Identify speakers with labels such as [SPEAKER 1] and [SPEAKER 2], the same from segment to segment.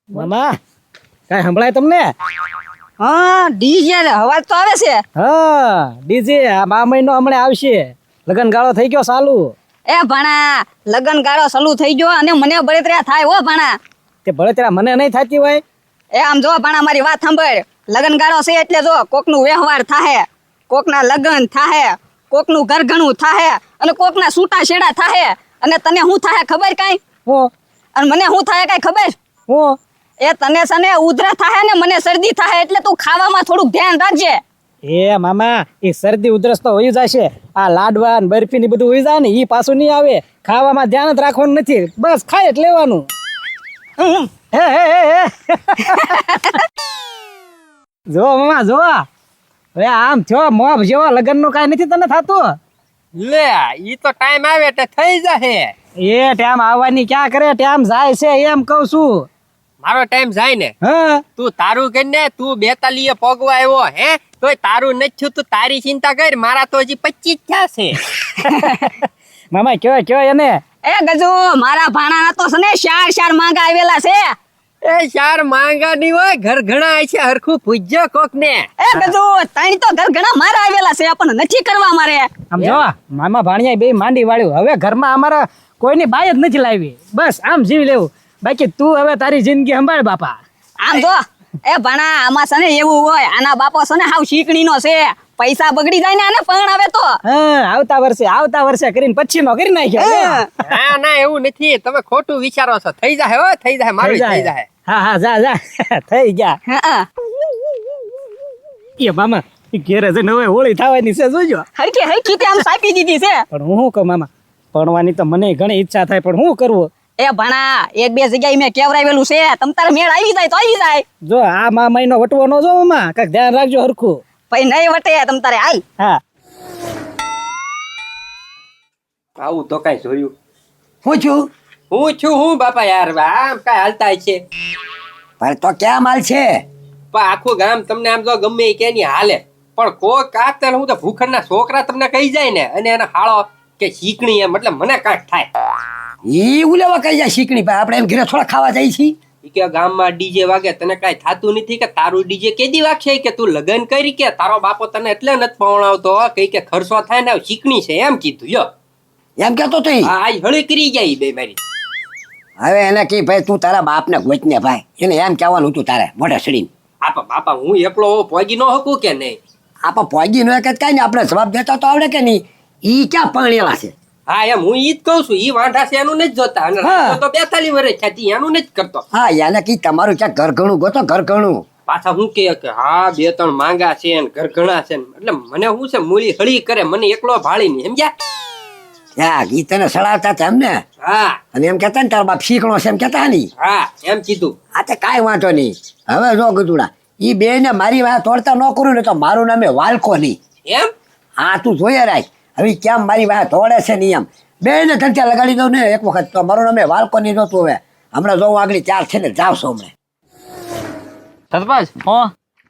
[SPEAKER 1] મામા કઈ સંભળાય તમને?
[SPEAKER 2] હા ડીજે અવાજ તો આવે છે.
[SPEAKER 1] હા ડીજે આ મહિનો હમણાં આવશે. લગન ગાળો થઈ ગયો ચાલુ.
[SPEAKER 2] એ ભણા લગન ગાળો ચાલુ થઈ ગયો અને મને બળતરા થાય હો ભણા.
[SPEAKER 1] તે બળતરા મને નહીં થતી હોય.
[SPEAKER 2] એ આમ જો ભણા મારી વાત સાંભળ. લગન ગાળો છે એટલે જો કોકનું વ્યવહાર થાહે, કોકના લગન થાહે, કોકનું ઘરઘણું થાહે અને કોકના છૂટા છેડા થાહે. અને તને શું થાહે ખબર કાંઈ?
[SPEAKER 1] હું
[SPEAKER 2] અને મને શું થાહે કાંઈ ખબર?
[SPEAKER 1] હું
[SPEAKER 2] એ તને સને ઉધરા થાહે ને મને શરદી થાહે એટલે તું ખાવામાં થોડુંક ધ્યાન રાખજે.
[SPEAKER 1] એ મામા એ શરદી ઉધરસ તો હોઈ જશે. આ લાડવા ને બરફી ને બધું હોઈ જાય ને ઈ પાછું નહીં આવે. ખાવામાં ધ્યાન જ રાખવાનું નથી, બસ ખાઈ જ લેવાનું. હે હે હે જો મામા જો હવે આમ છો મોબ જેવો લગન નું કઈ નથી તને થતું?
[SPEAKER 3] લે ઈ તો ટાઈમ આવે એટલે થઈ જશે.
[SPEAKER 1] એ ટાઈમ આવવાની ક્યાં કરે, ટાઈમ જાય છે એમ કઉ છું.
[SPEAKER 3] મારો ટાઈમ જાય ને
[SPEAKER 1] હા
[SPEAKER 3] તું તારું કર ને. તું 42 પોગવા આવ્યો હે તોય તારું નથી થયું. તું તારી ચિંતા કર, મારા તો હજી 25 થયા છે.
[SPEAKER 1] મામા કયો એને.
[SPEAKER 2] એ ગજુ મારા ભાણાના તો સને ચાર માંગા આવેલા છે.
[SPEAKER 3] એ ચાર માંગા ની હોય, ઘર ઘણા છે. હરખું પૂછજો કોક ને.
[SPEAKER 2] એ ગજુ ત્રણ તો ઘર ઘણા મારા આવેલા છે પણ નથી કરવા મારે.
[SPEAKER 1] આમ જો મામા ભાણિયા બે માંડી વાળ્યું. હવે ઘરમાં અમારા કોઈની બાય જ નથી લાવી. બસ આમ જીવી લેવું. બાકી તું હવે તારી જિંદગી સંભાળ બાપા.
[SPEAKER 2] આમ જો એ ભણા આમાં છે ને એવું હોય, આના બાપો છે ને હાવ શીકણીનો છે. પૈસા બગડી જાય ને આને પરણાવે તો.
[SPEAKER 1] હા આવતા વર્ષે કરીને પછી નો કરી નાખ્યો.
[SPEAKER 3] ના ના એવું નથી, તમે ખોટું વિચારો છો. થઈ જાય હો, થઈ જાય. મારું થઈ જાય.
[SPEAKER 1] હા જા થઈ ગયા.
[SPEAKER 2] હા
[SPEAKER 1] એ મામા ઘેરે જઈને હવે હોળી થવાની છે જોજો.
[SPEAKER 2] હરખી તે આમ સાપી દીધી છે.
[SPEAKER 1] પણ હું શું કહું મામા, ભણવાની તો મને ઘણી ઈચ્છા થાય પણ શું કરવું.
[SPEAKER 2] એ ભણા એક બે જગ્યાએ મેં કેવરાવેલું છે. તમ તારે મેળ આવી જાય તો આવી જાય.
[SPEAKER 1] જો આ મહિનો વટવો નો જો મામા, કાંઈક ધ્યાન રાખજો હરખું.
[SPEAKER 2] પછી નહીં વટે તમ તારે હાલ.
[SPEAKER 1] હા
[SPEAKER 3] આવું તો કઈ જોયું.
[SPEAKER 4] હું છું
[SPEAKER 3] હું બાપા યાર આમ કઈ હાલતા છે.
[SPEAKER 4] પણ તો ક્યાં માલ છે?
[SPEAKER 3] પણ આખું ગામ તમને આમ જો ગમે એ કે ની હાલે. પણ કોક આતર હું તો ભૂખરના છોકરા તમને કહી જાય ને અને એને હાળો કે શીકણી એમ એટલે મને કાંઈક થાય.
[SPEAKER 4] ઈ ઉલેવા કઈ જાય શીકણી ભાઈ, આપણે એમ ઘરે થોડા ખાવા જાય છીએ.
[SPEAKER 3] ઈ કે ગામમાં ડીજે વાગે તને કાંઈ થાતું નથી કે તારું ડીજે કેદી વાગશે કે તું લગન કરી કે તારો બાપો તને એટલે નથી પવણાવતો કઈ કે ખર્ચો થાય ને શીકણી છે એમ કીધું. યો
[SPEAKER 4] એમ કેતો તો ઈ.
[SPEAKER 3] આ હળી કરી જાય બે મારી.
[SPEAKER 4] હવે એને કી ભાઈ તું તારા બાપને ગોચને ભાઈ, એને એમ કહેવાનું હતું તારે મોઢે સડીને.
[SPEAKER 3] આપા બાપા હું એકલો પહોંચી ન શકું કે નહીં?
[SPEAKER 4] આપા પોગી નો એક જ કાંઈ ને આપણે જવાબ દેતા તો આવડે કે નહીં. ઈ ક્યાં પરણેલા છે?
[SPEAKER 3] હા એમ હું ઈ જ કઉ છું. ઈ વાંઢા છે એનું નથી જોતા અને રાતો તો 42 વર્ષ થતી એનું નથી કરતો.
[SPEAKER 4] હા એને કી તમારું ક્યાં ઘર ઘણું ગોતો ઘર ઘણું.
[SPEAKER 3] પાછા હું કે હા 2-3 માંગા છે ને ઘર ઘણા છે ને એટલે મને શું છે મૂલી હળી કરે મને એકલો ભાળી નહીં સમજ્યા.
[SPEAKER 4] ત્યાં ઈ તને સડાવતા હતા એમ ને?
[SPEAKER 3] હા
[SPEAKER 4] અને એમ કેતા ને તારો બાપ શીખણો છે એમ કેતા નહીં?
[SPEAKER 3] હા એમ કીધું.
[SPEAKER 4] આ તે કાંઈ વાંધો નહીં. હવે જો ગધુડા ઈ બે ને મારી વાત તોડતા ન કરું ને તો મારું નામે વાલકો નહીં.
[SPEAKER 3] એમ
[SPEAKER 4] હા તું જોઈએ રાખ હવે કેમ મારી વાત તોડે છે નહીં એમ. બે ને ધંધા લગાડી દઉં ને એક વખત તો મારું નામે વાલકો નહીં જોતું. હવે હમણાં જોઉં આગળ 4 છે ને જાવ છો હમણાં.
[SPEAKER 3] સરપંચ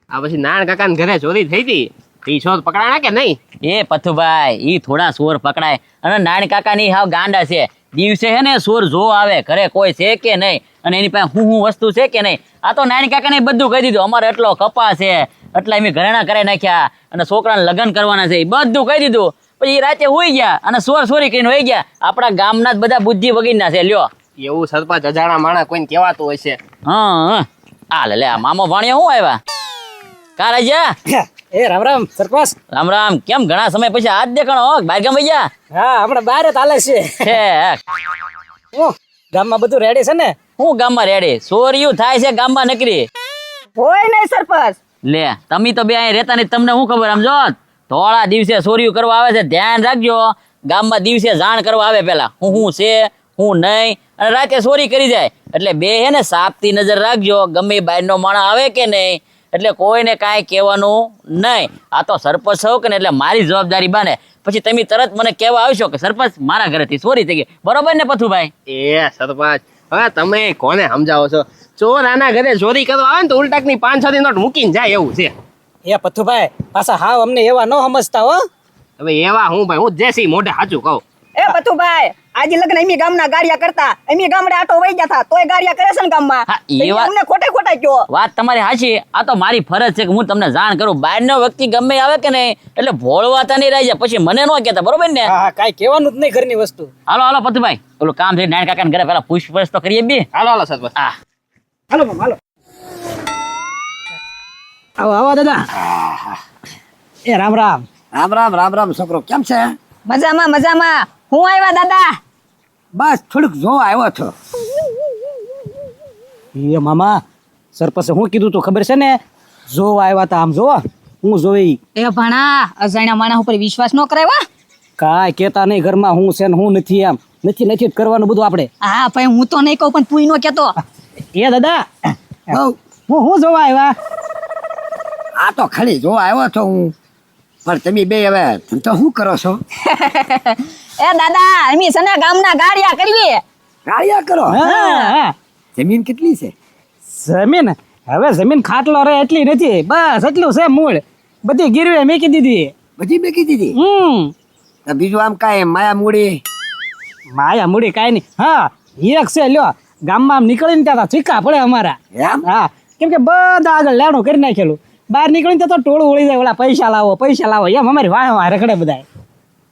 [SPEAKER 3] આ પછી નારાયણ કાકા ઘરે ચોરી થઈ હતી ઈ છોડ પકડાણા કે નહીં?
[SPEAKER 5] એ પથુભાઈ ઈ થોડા સોર પકડાય અને નારાયણ કાકા ની હાવ ગાંડા છે. દિવસે હે ને સોર જો આવે ઘરે કોઈ છે કે નહીં અને એની પાસે હું વસ્તુ છે કે નહીં. આ તો નારાયણ કાકા ને બધું કહી દીધું. અમારે એટલો કપા છે એટલા અમે ઘરેણા કરાવી નાખ્યા અને છોકરાને લગ્ન કરવાના છે એ બધું કહી દીધું. પછી રાતે હોઈ ગયા અને સોરી કરીને હોઈ ગયા. આપણા ગામના જ બધા બુદ્ધિ વગીરના છે. લ્યો
[SPEAKER 3] એવું સરપંચ અજાણા માણસ કોઈને કહેવાતું હશે.
[SPEAKER 5] હા આ લે આ મામો ભાણિયા હું આવ્યા કા રાજા?
[SPEAKER 1] એ રામ રામ સરપંચ.
[SPEAKER 5] રામ રામ. કેમ ઘણા સમય પછી આજ દેખાણો બાર ગામ ગયા?
[SPEAKER 1] હા હમણાં બહાર જ હાલે છે. હું ગામમાં બધું રેડી છે ને?
[SPEAKER 5] હું ગામમાં રેડી સોરિયું થાય છે ગામમાં નકરી.
[SPEAKER 2] હોય નહીં સરપંચ.
[SPEAKER 5] લે તમે તો બે અહીં રહેતા નહીં, તમને શું ખબર? આમ જો થોડા દિવસે સોરિયું કરવા આવે છે. ધ્યાન રાખજો ગામમાં દિવસે જાણ કરવા આવે પેલા હું છે હું નહીં અને રાતે સોરી કરી જાય. એટલે બે હે ને સાપતી નજર રાખજો. ગમે બાયનો માણસ આવે કે નહીં એટલે કોઈને કાંઈ કહેવાનું નહીં. આ તો સરપંચ છો કે ને એટલે મારી જવાબદારી બને. પછી તમે તરત મને કહેવા આવશો કે સરપંચ મારા ઘરેથી ચોરી થઈ ગઈ. બરોબર ને પથુભાઈ?
[SPEAKER 3] એ સરપંચ હવે તમે કોને સમજાવો છો? ચોર આના ઘરે ચોરી કરવા આવે ને તો ઉલટાકની 5-6 નોટ મૂકીને જાય એવું છે.
[SPEAKER 1] એ પથુભાઈ પાછા હાવ અમને એવા ન સમજતા હો.
[SPEAKER 3] હવે એવા હું ભાઈ હું જેસી મોઢે સાચું કહું.
[SPEAKER 2] એ પતુભાઈ આજે લગ્ન એમી ગામના ગાડિયા કરતા એમી ગામડે આટો વહી ગયા હતા તોય ગાડિયા કરે છે ને ગામમાં
[SPEAKER 5] હા, એ
[SPEAKER 2] તો
[SPEAKER 5] વાત-
[SPEAKER 2] અમને ખોટે ખોટા કયો
[SPEAKER 5] વાત તમારી સાચી. આ તો મારી ફરજ છે કે હું તમને જાણ કરું. બહારનો વ્યક્તિ ગમે આવે કે નહીં એટલે ભોળવાતા નહીં રહી જાય, પછી મને ન કહેતા, બરોબર ને?
[SPEAKER 1] હા હા કાંઈ કહેવાનું જ નહીં ઘરની વસ્તુ.
[SPEAKER 5] હાલો હાલો પતુભાઈ, ઓલું કામ થઈ નારાયણ કાકાને ઘરે પેલા પુષ્પરસ તો કરીએ બી.
[SPEAKER 3] હાલો હાલો સરપંચ.
[SPEAKER 5] હા
[SPEAKER 1] હાલો મામા હાલો. આવો આવો દાદા. એ રામ રામ.
[SPEAKER 4] રામ રામ રામ રામ છોકરો, કેમ છે?
[SPEAKER 2] મજામાં મજામાં હું આવ્યા દાદા
[SPEAKER 4] બસ થોડુંક જોવા આવ્યો છો.
[SPEAKER 1] એ મામા સરપંચે શું કીધું તું ખબર છે ને? જોવા આવ્યા તા. આમ જોવા હું જોઈ
[SPEAKER 2] એ ભણા અજાણ્યા માણસ ઉપર વિશ્વાસ ન કરાય
[SPEAKER 1] કાંઈ કહેતા નહીં ઘરમાં હું છે ને હું નથી. એમ નથી જ કરવાનું બધું આપણે.
[SPEAKER 2] હા ભાઈ હું તો નહીં કહું પણ તું નો કેતો
[SPEAKER 1] એ દાદા
[SPEAKER 4] બહુ
[SPEAKER 1] હું જોવા આવ્યા.
[SPEAKER 4] આ તો ખાલી જોવા આવ્યો છો હું, પણ તમે બે હવે તમે તો શું કરો છો?
[SPEAKER 2] એ દાદા એમી છે ને ગામના ગાડિયા કરવી
[SPEAKER 4] ગાળિયા કરો?
[SPEAKER 1] હા હા
[SPEAKER 4] જમીન કેટલી છે?
[SPEAKER 1] જમીન હવે જમીન ખાટલો રહે એટલી નથી, બસ એટલું છે. મૂળ બધી ગીરવે મેકી દીધી.
[SPEAKER 4] બધી મેકી દીધી? તો બીજું આમ કાંઈ માયા મૂડી?
[SPEAKER 1] માયા મૂડી કાંઈ નહીં. હા એક છે લ્યો, ગામમાં આમ નીકળીને ત્યાં ચીકા પડે અમારા.
[SPEAKER 4] એમ?
[SPEAKER 1] હા કેમ કે બધા આગળ લેણું કરી નાખેલું. બહાર નીકળીને ત્યાં તો ટોળું વળી જાય, ઓલા પૈસા લાવો એમ અમારી વાહ રખડે બધા.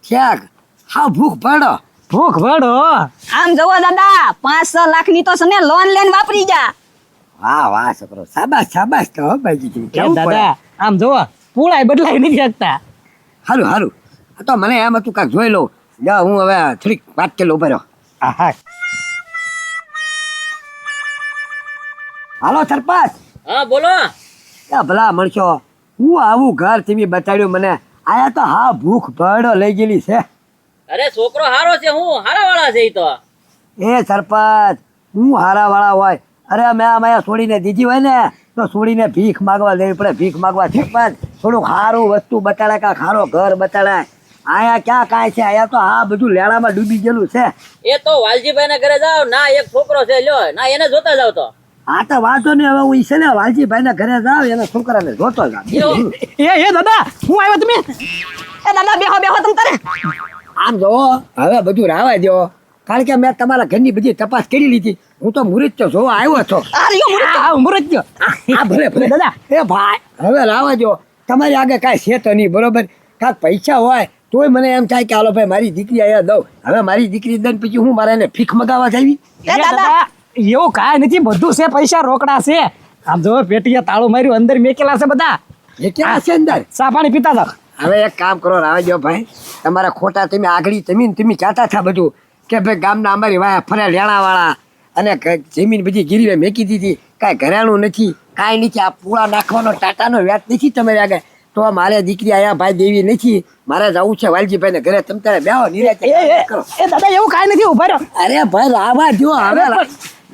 [SPEAKER 4] ક્યાંક હા ભૂખ પડો.
[SPEAKER 1] ભૂખ ભડો.
[SPEAKER 2] આમ જવો દાદા 5-6 લાખની તો છે ને લોન લઈને વાપરી જા
[SPEAKER 4] વાહ વાહ છોકરો, શાબાશ શાબાશ. તો હો ભાઈ
[SPEAKER 1] એ દાદા આમ જોવો પૂળાય બદલાઈ નથી શકતા.
[SPEAKER 4] સારું સારું. આ તો મને એમ હતું કાંઈક જોઈ લઉં. જા હું હવે થોડીક વાત કરી લઉં. ઉભો
[SPEAKER 1] હા
[SPEAKER 4] હાલો સરપંચ.
[SPEAKER 5] હા બોલો.
[SPEAKER 4] ક્યાં ભલા મળશો, હું આવું ઘર તમે બતાડ્યું મને. આયા તો હા ભૂખ ભડો લઈ ગયેલી છે.
[SPEAKER 5] અરે છોકરો હારો છે, હું હારા વાળા છે ઈ તો.
[SPEAKER 4] એ સરપંચ હું હારા વાળા હોય, અરે મેં આમાં છોડીને દીધી હોય ને તો છોડીને ભીખ માગવા દેવી પડે. ભીખ માગવા સરપંચ થોડુંક સારું વસ્તુ બતાડે, કાંઈક સારો ઘર બતાડે. આયા ક્યાં કાંઈ છે, આયા તો હા બધું લેણામાં ડૂબી ગયેલું છે.
[SPEAKER 5] એ તો વાલજીભાઈ ના ઘરે જાવ ના, એક છોકરો છે લ્યો ના, એને જોતા જાવ તો.
[SPEAKER 4] આ તો વાંધો નહીં. હવે હું છે ને વાલજીભાઈ ના ઘરે જાવ, એના છોકરાને જોતો જાવ.
[SPEAKER 1] એ દાદા હું આવ્યો તમે.
[SPEAKER 2] એ દાદા બેહો બેહો તમ તારે
[SPEAKER 4] આમ જો હવે બધું રાવા દો, કારણ કે મેં તમારા ઘરની બધી તપાસ કરી લીધી. હું તો મુહૂર્ત જોવા આવ્યો છો.
[SPEAKER 2] આ રહ્યો મુરત
[SPEAKER 1] હા મુરત ગયો.
[SPEAKER 4] હા ભલે ભલે
[SPEAKER 1] દાદા.
[SPEAKER 4] એ ભાઈ હવે રાવા દો. તમારી આગળ કાંઈ છે તો નહીં, બરોબર? કાંઈક પૈસા હોય તોય મને એમ થાય કે હાલો ભાઈ મારી દીકરી અહીંયા દઉં. હવે મારી દીકરી દઈને પછી હું મારે એને ભીખ મગાવવા જાવી?
[SPEAKER 2] એ દાદા
[SPEAKER 1] એવું કાંઈ નથી, બધું છે, પૈસા રોકડા છે. આમ જો પેટીએ તાળું માર્યું, અંદર મેકેલા છે બધા.
[SPEAKER 4] એ ક્યાં છે અંદર?
[SPEAKER 1] ચા પાણી પીતા હતા.
[SPEAKER 4] હવે એક કામ કરો રાવા દો ભાઈ. તમારા ખોટા તમે આગળ તમે કહેતા હતા બધું કે ભાઈ ગામના અમારી વાયા ફરે લેણાવાળા અને જમીન બધી ગીરવે મેકી દીધી, કાંઈ ઘરેણું નથી, કાંઈ નથી. આ પૂળા નાખવાનો ટાટાનો વ્યાજ નથી તમારી આગળ. તો મારે દીકરી આયા ભાઈ દેવી નથી, મારે જવું છે વાલજીભાઈ ને ઘરે. તમે તારે બેહો નિરાંતે કરો.
[SPEAKER 1] એ દાદા એવું કાંઈ નથી, ઉભા રહ્યો.
[SPEAKER 4] અરે ભાઈ રાવા દો હવે.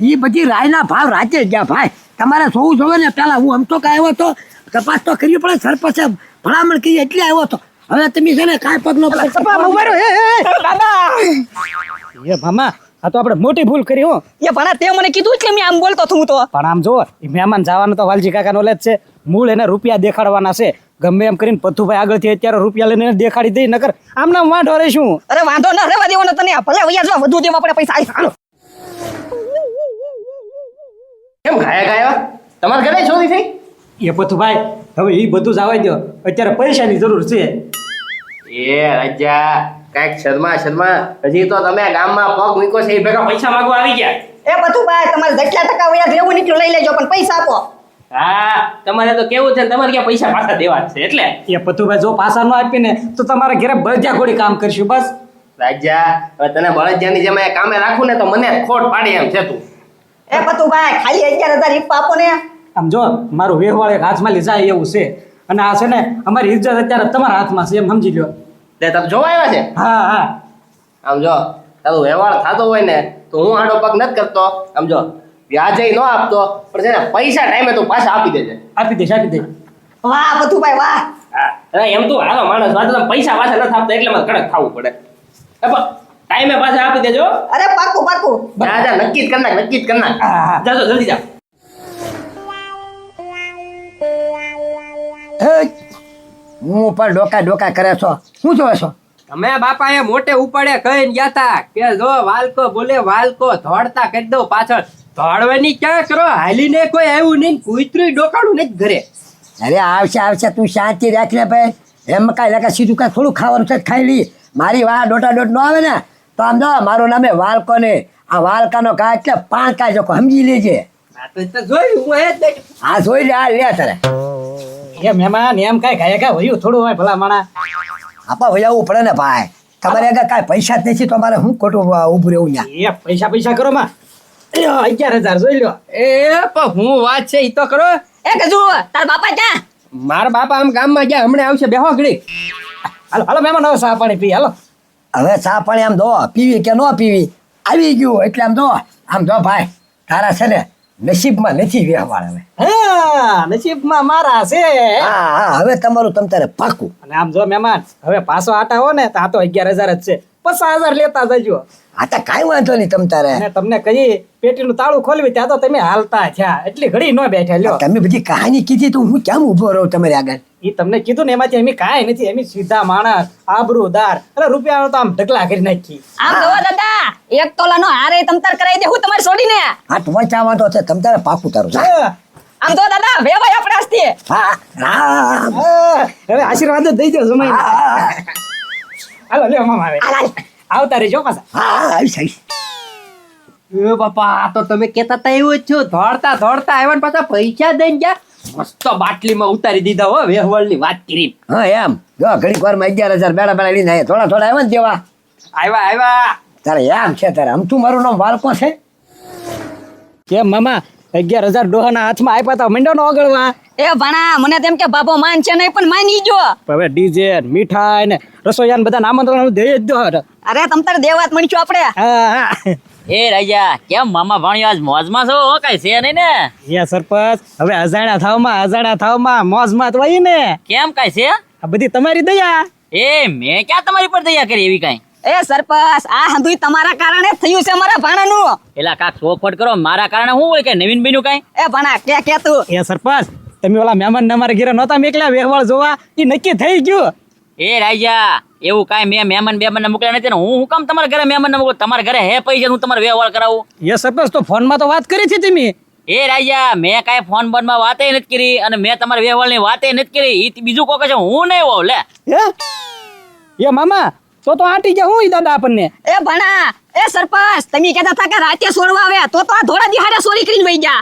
[SPEAKER 4] એ બધી રાયના ભાવ રાતે ગયા ભાઈ. તમારે જોવું જોવે ને. પેલા હું આમ તો કાંઈ આવ્યો તો તપાસ તો કરવી પડે. સરપંચે ભલામણ કરી એટલે આવ્યો તો. હવે તમે છે ને કાંઈ પગ નો
[SPEAKER 1] સપા ઉભા રહ્યો. દાદા એ મામા આ તો આપણે મોટી ભૂલ કરી હો.
[SPEAKER 2] એ ભણા તે મને કીધું એટલે મેં આમ બોલતો છું હું તો
[SPEAKER 1] પણ આમ જો એ મહેમાન જવાનું તો વાલજી કાકા નોલેજ છે. મૂળ એને રૂપિયા દેખાડવાના છે. ગમે એમ કરીને પથુભાઈ આગળથી અત્યારે રૂપિયા લઈને એને દેખાડી દઈ, નકર આમ નામ વાંઢો રહીશું.
[SPEAKER 2] અરે વાંધો ન રહેવા દેવાનો તને ભલે વૈયા જવા વધુ દેવા પડે પૈસા હાલો
[SPEAKER 3] કેમ ગાયા ગાયા તમારા ઘરે ચોરી થઈ?
[SPEAKER 1] એ પથુભાઈ હવે એ બધું જ આવવા દો, અત્યારે પૈસાની જરૂર છે.
[SPEAKER 3] એ રાજા કાંઈક શર્મા હજી તો તમે ગામમાં પગ મૂક્યો છે એ ભેગા પૈસા માંગવા આવી ગયા.
[SPEAKER 2] એ બધું ભાઈ તમારે જેટલા ટકા વૈયા જેવું નીકળ્યું લઈ લેજો પણ પૈસા આપો
[SPEAKER 3] હા તમારે તો કેવું છે ને, તમારે ક્યાં પૈસા પાછા દેવા જ છે એટલે.
[SPEAKER 1] એ પથુભાઈ જો પાછા ન આપીને તો તમારા ઘરે બળજા ઘોડી કામ કરશું બસ.
[SPEAKER 3] રાજા હવે તને બળદિયાની જેમ અહીંયા કામે રાખું ને તો મને ખોટ પાડી એમ છે તું.
[SPEAKER 2] એ બધું ભાઈ ખાલી 11,000 ઇપ આપો ને
[SPEAKER 1] આમ જો મારું વ્યવહાર એક હાથમાં લઈ જાય એવું છે, અને આ છે ને અમારી ઇજ્જત અત્યારે તમારા હાથમાં છે, એમ સમજી લો.
[SPEAKER 3] તે તમે જોવા આવ્યા છે?
[SPEAKER 1] હા હા
[SPEAKER 3] આમ જો તારું વ્યવહાર થતો હોય ને તો હું આડો પગ નથી કરતો. આમ જો વ્યાજે ન આપતો પણ છે ને પૈસા ટાઈમે તું પાછા આપી દેજે.
[SPEAKER 1] આપી દઈશ આપી દઈશ.
[SPEAKER 2] વાહ બધું ભાઈ વાહ
[SPEAKER 3] હા અરે એમ તું હાલો માણસ વાત તમે પૈસા પાછા નથી આપતા એટલે મને કડક ખાવું પડે. ટાઈમે પાછા આપી દેજો.
[SPEAKER 2] અરે પાકું પાકું
[SPEAKER 3] જા નક્કી જ કર નાખ, નક્કી જ કર નાખ.
[SPEAKER 1] હા, હા.
[SPEAKER 3] જાજો જલ્દી જા.
[SPEAKER 4] હું પણ ડોકા કરે છો. શું જોવે છો?
[SPEAKER 3] અમે બાપા એ મોટે ઉપાડે કહીને ગયા તા કે જો વાલકો બોલે વાલકો ધોડતા કરી દો પાછળ ધોડવાની ક્યાં કરો હાલીને કોઈ આવ્યું નહીં ને કૂતરું ડોકાણું નથી ઘરે.
[SPEAKER 4] અરે આવશે તું શાંતિ રાખ લે ભાઈ. એમ કાંઈ લાગે સીધું કાંઈ થોડું ખાવાનું છે ખાઈ લી. મારી વાહ દોટા દોટ ન આવે ને તો આમ જો મારું નામે વાલકો ને આ વાલકાનો કા એટલે 5 કાંઈ જોકો સમજી લેજે.
[SPEAKER 3] આ તો જોયું હું એ જ બેઠો.
[SPEAKER 4] આ જોઈ લે આ લે તારે
[SPEAKER 1] એ મહેમાન એમ કાંઈ ગાય વયું થોડું હોય ભલા માણા.
[SPEAKER 4] આપા વજાવવું પડે ને ભાઈ. તમારે આગળ કાંઈ પૈસા જ નથી તો મારે શું ખોટું ઊભું રહેવું ત્યાં.
[SPEAKER 1] એ પૈસા કરો માં 11,000 જોઈ લો.
[SPEAKER 3] એ પણ હું વાત છે ઈ તો કરો.
[SPEAKER 2] એ ગજુ તાર બાપા ક્યાં?
[SPEAKER 3] મારા બાપા આમ ગામમાં ગયા હમણાં આવશે બેહો ઘડી.
[SPEAKER 1] હાલો હાલો મહેમાન હવે ચા પાણી પી હાલો.
[SPEAKER 4] હવે ચા પાણી આમ દો પીવી કે ન પીવી આવી ગયું એટલે આમ જો ભાઈ તારા છે ને નસીબમાં નથી વ્યવહાર હવે.
[SPEAKER 1] હા નસીબમાં મારા છે.
[SPEAKER 4] હા હવે તમારું તમ તારે પાકું.
[SPEAKER 1] અને આમ જો મહેમાન હવે પાછો આટા હો ને તો આ તો 11,000 જ છે. 50,000 લેતા જજો.
[SPEAKER 4] આ તો કાંઈ વાંધો નહીં તમ તારે.
[SPEAKER 1] અને તમને કહી પેટીનું તાળું ખોલવી ત્યાં તો તમે હાલતા થયા એટલી ઘડી ન બેઠા લ્યો.
[SPEAKER 4] તમે બધી કહાની કીધી તો હું કેમ ઊભો રહું તમારી આગળ.
[SPEAKER 1] ઈ તમને કીધું ને એમાંથી એમ કાંઈ નથી એમ સીધા માણસ આબરૂદાર એટલે રૂપિયાનો તો આમ ઢગલા કરી નાખી.
[SPEAKER 2] આમ જો દાદા 1 તોલાનો હારે તમતાર કરાવી દે હું તમારે છોડીને.
[SPEAKER 4] આ તો વચા વાંધો છે તમ તારે પાકું તારું. જા.
[SPEAKER 1] હા,
[SPEAKER 2] આમ જો દાદા વેવાય આપણે આજથી.
[SPEAKER 4] હા હા
[SPEAKER 1] હા, હવે આશીર્વાદ જ દઈ દો સમય. હાલો લ્યો મામા આવે આવતા રહેજો પાછા.
[SPEAKER 4] હા આવીશ.
[SPEAKER 3] એ બાપા આ તો તમે કેતા તા એવું જ છો ધોડતા આવ્યા ને પાછા પૈસા દઈને ગયા મસ્ત બાટલીમાં ઉતારી દીધા હો વેહવળની વાત કરી.
[SPEAKER 4] હા એમ જો ઘડીક વારમાં 11,000 બેડા લઈને થોડા આવ્યા ને દેવા.
[SPEAKER 3] આવ્યા
[SPEAKER 4] તારે એમ છે તારે આમ તું મારું નામ વાલકો છે.
[SPEAKER 1] કેમ મામા 11,000 ડોહાના હાથમાં આપ્યા તા મંડ્યો નો ઓગળવા.
[SPEAKER 2] એ ભણા મને તેમ કે બાબો માન છે નહીં પણ માની જો.
[SPEAKER 1] હવે ડીજે મીઠાઈ ને રસોઈયા બધા આમંત્રણ દે જ દો.
[SPEAKER 2] અરે તમતાર દેવાત મણ્યો આપણે.
[SPEAKER 1] હા
[SPEAKER 5] એ રાજા કેમ મામા ભાણિયો આજ મોજમાં છો હો કાંઈ છે નહીં ને?
[SPEAKER 1] એ સરપંચ હવે અજાણ્યા થાવમાં મોજમાં તો હોય ને.
[SPEAKER 5] કેમ કાંઈ છે?
[SPEAKER 1] આ બધી તમારી દયા.
[SPEAKER 5] એ મેં ક્યાં તમારી પર દયા કરી એવી કાંઈ?
[SPEAKER 2] એ સરપંચ આ હંધુય તમારા કારણે જ થયું છે મારા ભાણાનું.
[SPEAKER 5] એલા કાક સોફટ કરો મારા કારણે શું હોય કે નવીન બન્યું કાંઈ?
[SPEAKER 2] એ ભણા કે તું.
[SPEAKER 1] એ સરપંચ તમે ઓલા મહેમાન ને અમારા ઘરે નહોતા મેકલ્યા વેહવાળ જોવા એ નક્કી થઈ ગયું.
[SPEAKER 5] એ રાજા એવું કાંઈ મેં મહેમાન મોકલ્યા નથી ને હું કામ તમારા ઘરે મહેમાન મોકલું? તમારા ઘરે હે પૈસા હું તમારે વ્યવહાર કરાવું?
[SPEAKER 1] એ સરપંચ તો ફોનમાં તો વાત કરી છે તમે.
[SPEAKER 5] એ રાજા મેં કાંઈ ફોન બોનમાં વાતે નથી કરી અને મેં તમારા વ્યવહારની વાતે નથી કરી. ઈ બીજું કોઈ છે હું નહીં હોઉં લે.
[SPEAKER 1] એ મામા તો આંટી ગયા હું ઈ દાદા આપણને.
[SPEAKER 2] એ ભણા એ સરપંચ તમે કહેતા હતા કે રાતે સોરવા આવે તો આ ધોળા દિહાડે સોરી કરીને વઈ ગયા.